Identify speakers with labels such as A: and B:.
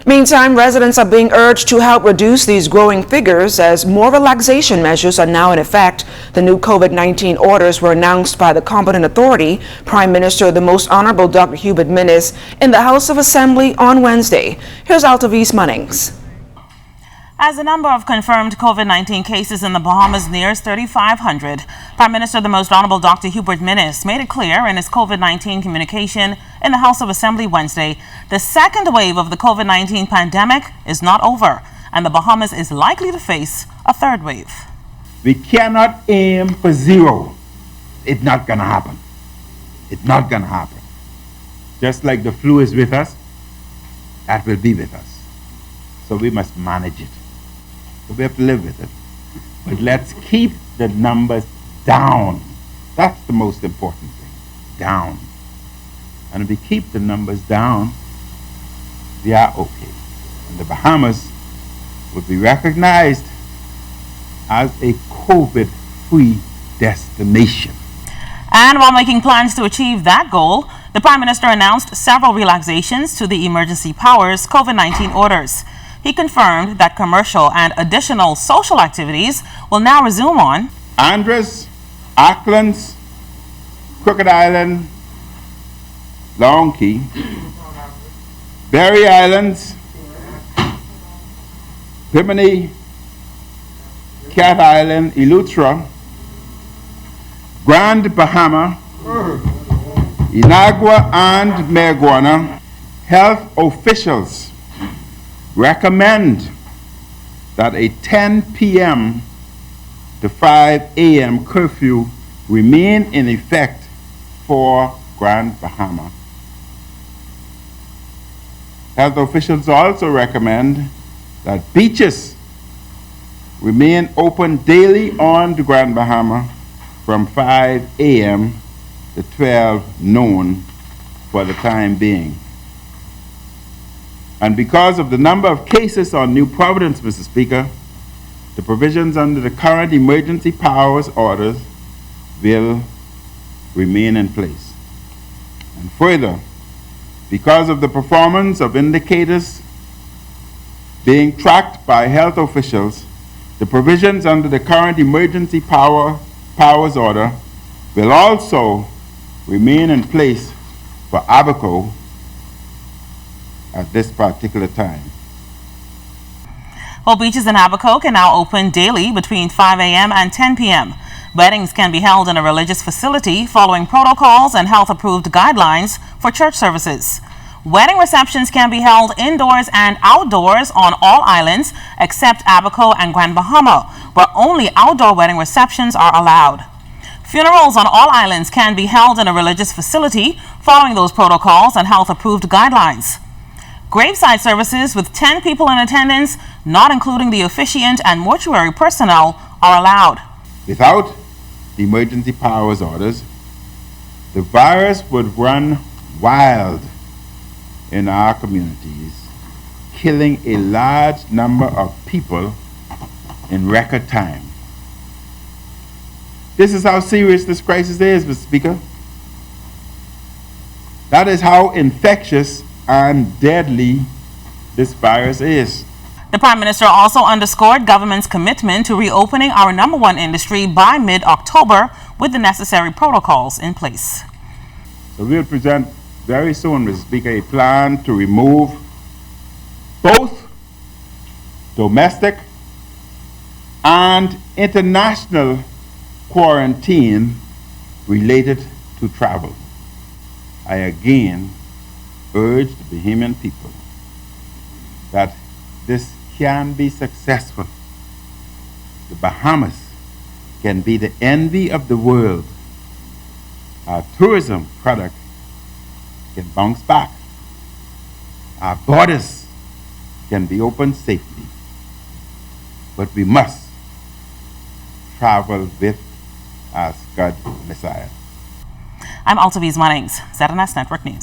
A: Meantime, residents are being urged to help reduce these growing figures as more relaxation measures are now in effect. The new COVID-19 orders were announced by the competent authority, Prime Minister the Most Honorable Dr. Hubert Minnis, in the House of Assembly on Wednesday. Here's Altavis Munnings.
B: As the number of confirmed COVID-19 cases in the Bahamas nears 3,500, Prime Minister the Most Honorable Dr. Hubert Minnis made it clear in his COVID-19 communication in the House of Assembly Wednesday, the second wave of the COVID-19 pandemic is not over, and the Bahamas is likely to face a third wave.
C: We cannot aim for zero. It's not going to happen. It's not going to happen. Just like the flu is with us, that will be with us. So we must manage it. So we have to live with it. But let's keep the numbers down. That's the most important thing. Down. And if we keep the numbers down, we are okay. And the Bahamas will be recognized as a COVID-free destination.
B: And while making plans to achieve that goal, the Prime Minister announced several relaxations to the emergency powers COVID-19 orders. He confirmed that commercial and additional social activities will now resume on
C: Andres, Auckland's, Crooked Island, Long Key, Berry Islands, Bimini, Cat Island, Eleuthera, Grand Bahama, Inagua and Mayaguana. Health officials recommend that a 10 p.m. to 5 a.m. curfew remain in effect for Grand Bahama. Health officials also recommend that beaches remain open daily on the Grand Bahama from 5 a.m. to 12 noon for the time being. And because of the number of cases on New Providence, Mr. Speaker, the provisions under the current emergency powers orders will remain in place. And further, because of the performance of indicators being tracked by health officials, the provisions under the current emergency powers order will also remain in place for Abaco at this particular time.
B: Well, beaches in Abaco can now open daily between 5 a.m. and 10 p.m. Weddings can be held in a religious facility following protocols and health-approved guidelines for church services. Wedding receptions can be held indoors and outdoors on all islands except Abaco and Grand Bahama, where only outdoor wedding receptions are allowed. Funerals on all islands can be held in a religious facility following those protocols and health-approved guidelines. Graveside services with 10 people in attendance, not including the officiant and mortuary personnel, are allowed.
C: Without the emergency powers orders, the virus would run wild in our communities, killing a large number of people in record time. This is how serious this crisis is, Mr. Speaker. That is how infectious and deadly this virus is.
B: The Prime Minister also underscored government's commitment to reopening our #1 industry by mid-October with the necessary protocols in place.
C: So we'll present very soon, Mr. Speaker, a plan to remove both domestic and international quarantine related to travel. I again urge the Bahamian people that this can be successful. The Bahamas can be the envy of the world. Our tourism product can bounce back. Our borders can be opened safely. But we must travel with our Scud Messiah.
B: I'm Altavis Munnings, ZNS Network News.